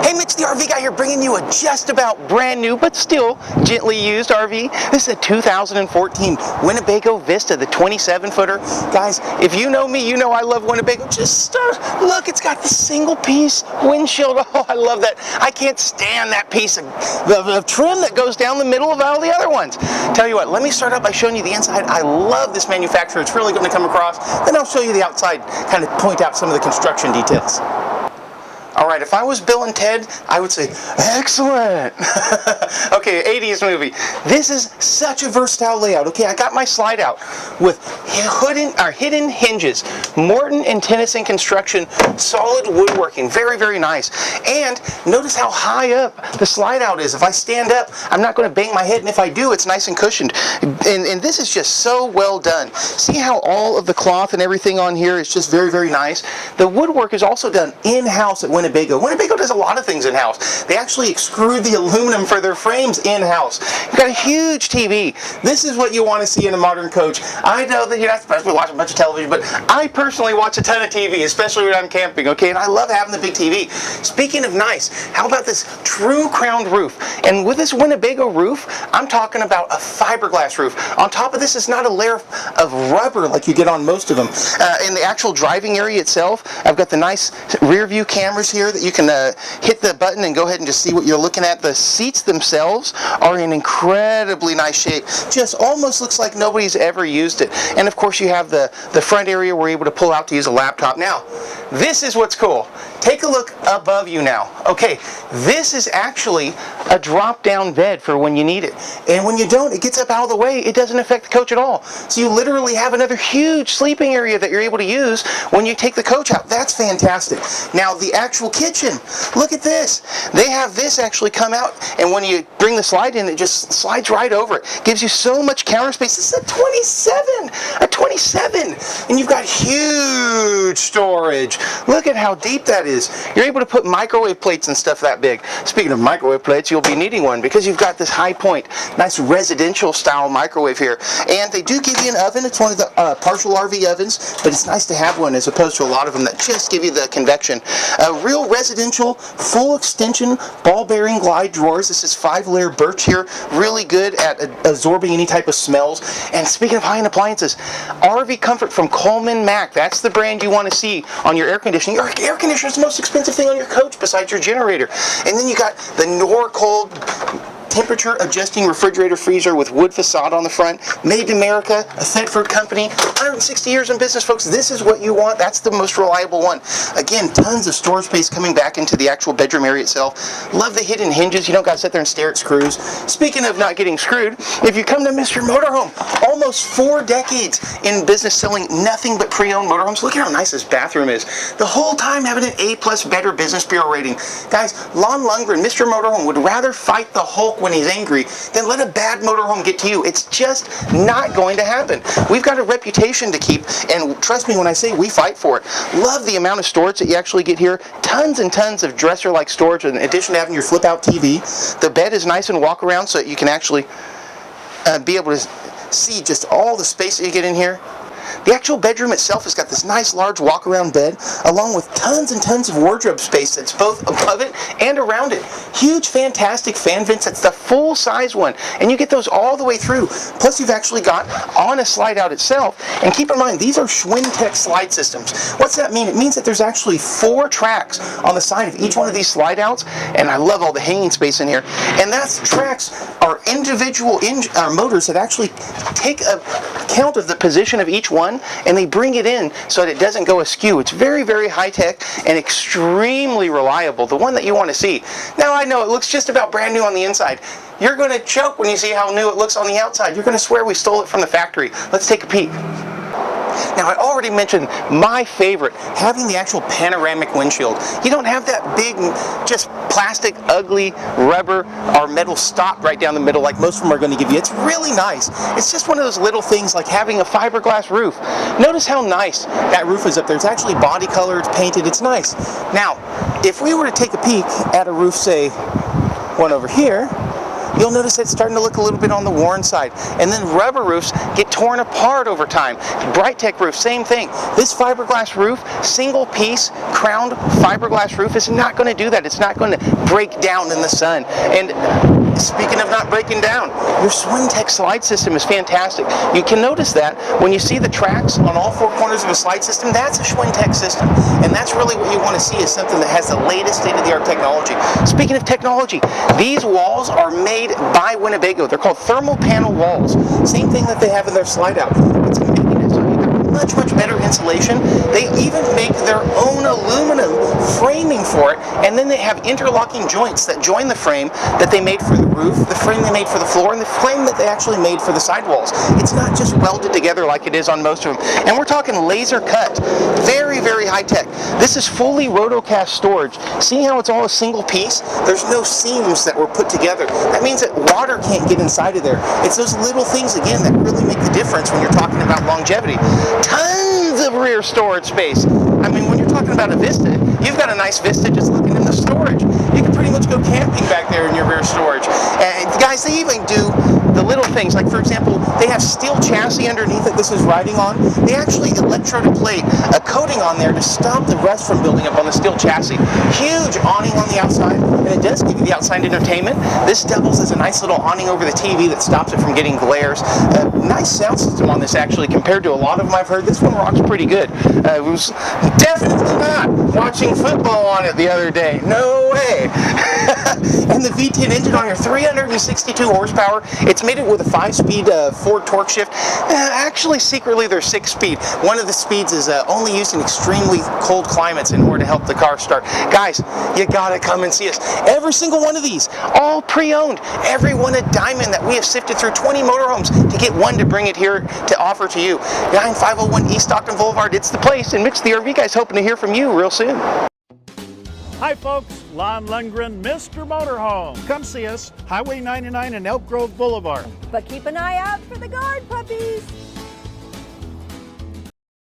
Hey, Mitch the RV guy here, bringing you a just about brand new but still gently used RV. This is a 2014 Winnebago Vista, the 27-footer. Guys, if you know me, you know I love Winnebago. Just look, it's got the single piece windshield. Oh, I love that. I can't stand that piece of trim that goes down the middle of all the other ones. Tell you what, let me start out by showing you the inside. I love this manufacturer. It's really going to come across. Then I'll show you the outside, kind of point out some of the construction details. Alright, if I was Bill and Ted, I would say, excellent! Okay, 80s movie. This is such a versatile layout. Okay, I got my slide out with hidden hinges. Morton and Tennyson construction, solid woodworking. Very, very nice. And notice how high up the slide out is. If I stand up, I'm not going to bang my head, and if I do, it's nice and cushioned. And this is just so well done. See how all of the cloth and everything on here is just very, very nice? The woodwork is also done in-house at Winnebago. Winnebago does a lot of things in-house. They actually extrude the aluminum for their frames in-house. You've got a huge TV. This is what you want to see in a modern coach. I know that you're not supposed to watch a bunch of television, but I personally watch a ton of TV, especially when I'm camping, okay? And I love having the big TV. Speaking of nice, how about this true crowned roof? And with this Winnebago roof, I'm talking about a fiberglass roof. On top of this is not a layer of rubber like you get on most of them. In the actual driving area itself, I've got the nice rear view cameras here that you can hit the button and go ahead and just see what you're looking at. The seats themselves are in incredibly nice shape. Just almost looks like nobody's ever used it. And of course you have the front area where you're able to pull out to use a laptop. Now, this is what's cool. Take a look above you now. Okay, this is actually a drop-down bed for when you need it. And when you don't, it gets up out of the way. It doesn't affect the coach at all. So you literally have another huge sleeping area that you're able to use when you take the coach out. That's fantastic. Now, the actual kitchen, look at this. They have this actually come out, and when you bring the slide in, it just slides right over it. Gives you so much counter space. This is a 27, and you've got huge storage. Look at how deep that is. You're able to put microwave plates and stuff that big. Speaking of microwave plates, you'll be needing one because you've got this high point, nice residential style microwave here. And they do give you an oven. It's one of the partial RV ovens, but it's nice to have one as opposed to a lot of them that just give you the convection. Real residential, full extension, ball bearing glide drawers. This is 5-layer birch here. Really good at absorbing any type of smells. And speaking of high-end appliances, RV Comfort from Coleman Mac. That's the brand you want to see on your air conditioning. Your air conditioner is the most expensive thing on your coach besides your generator. And then you got the Norcold temperature adjusting refrigerator freezer with wood facade on the front. Made in America, a Thetford company. 160 years in business, folks. This is what you want. That's the most reliable one. Again, tons of storage space coming back into the actual bedroom area itself. Love the hidden hinges. You don't got to sit there and stare at screws. Speaking of not getting screwed, if you come to Mr. Motorhome, almost 4 decades in business selling nothing but pre-owned motorhomes. Look at how nice this bathroom is. The whole time having an A+ Better Business Bureau rating. Guys, Lon Lundgren, Mr. Motorhome, would rather fight the Hulk when he's angry than let a bad motorhome get to you. It's just not going to happen. We've got a reputation to keep, and trust me when I say we fight for it. Love the amount of storage that you actually get here. Tons and tons of dresser-like storage in addition to having your flip-out TV. The bed is nice and walk around so that you can actually be able to see just all the space that you get in here. The actual bedroom itself has got this nice large walk-around bed along with tons and tons of wardrobe space that's both above it and around it. Huge, fantastic fan vents. That's the full-size one, and you get those all the way through. Plus, you've actually got on a slide-out itself, and keep in mind, these are Schwinn-Tech slide systems. What's that mean? It means that there's actually 4 tracks on the side of each one of these slide-outs, and I love all the hanging space in here. And that tracks are individual motors that actually take account of the position of each one, and they bring it in so that it doesn't go askew. It's very, very high-tech and extremely reliable. The one that you want to see. Now, I know it looks just about brand new on the inside. You're going to choke when you see how new it looks on the outside. You're going to swear we stole it from the factory. Let's take a peek. Now, I already mentioned my favorite, having the actual panoramic windshield. You don't have that big, just plastic, ugly rubber or metal stop right down the middle like most of them are going to give you. It's really nice. It's just one of those little things like having a fiberglass roof. Notice how nice that roof is up there. It's actually body color, it's painted, it's nice. Now, if we were to take a peek at a roof, say, one over here, you'll notice it's starting to look a little bit on the worn side. And then rubber roofs get torn apart over time. Brightech roof, same thing. This fiberglass roof, single piece crowned fiberglass roof is not going to do that. It's not going to break down in the sun. And speaking of not breaking down, your SwingTech slide system is fantastic. You can notice that when you see the tracks on all four corners of a slide system, that's a SwingTech system. And that's really what you want to see, is something that has the latest state-of-the-art technology. Speaking of technology, these walls are made by Winnebago. They're called thermal panel walls. Same thing that they have in their slide out. It's making it so you get much, much better insulation. They even make their own aluminum framing for it, and then they have interlocking joints that join the frame that they made for the roof, the frame they made for the floor, and the frame that they actually made for the sidewalls. It's not just welded together like it is on most of them. And we're talking laser cut. Very, very high tech. This is fully rotocast storage. See how it's all a single piece? There's no seams that were put together. That means that water can't get inside of there. It's those little things, again, that really make the difference when you're talking about longevity. Tons of rear storage space. I mean, when you're talking about a Vista, you've got a nice Vista just looking in the storage. You can pretty much go camping back there in your rear storage. And guys, they even do the little things, like for example, they have steel chassis underneath that this is riding on. They actually electrode plate a coating on there to stop the rust from building up on the steel chassis. Huge awning on the outside, and it does give you the outside entertainment. This doubles as a nice little awning over the TV that stops it from getting glares. Nice sound system on this, actually, compared to a lot of them I've heard. This one rocks pretty good. It was definitely not watching football on it the other day. No way. And the V10 engine on here, 362 horsepower. It's made it with a 5-speed Ford torque shift. Actually, secretly, they're 6-speed. One of the speeds is only used in extremely cold climates in order to help the car start. Guys, you gotta come and see us. Every single one of these, all pre-owned. Every one a diamond that we have sifted through 20 motorhomes to get one to bring it here to offer to you. 9501 East Stockton Boulevard, it's the place. And Mitch the RV Guy's hoping to hear from you real soon. Hi folks, Lon Lundgren, Mr. Motorhome. Come see us, Highway 99 and Elk Grove Boulevard. But keep an eye out for the guard puppies.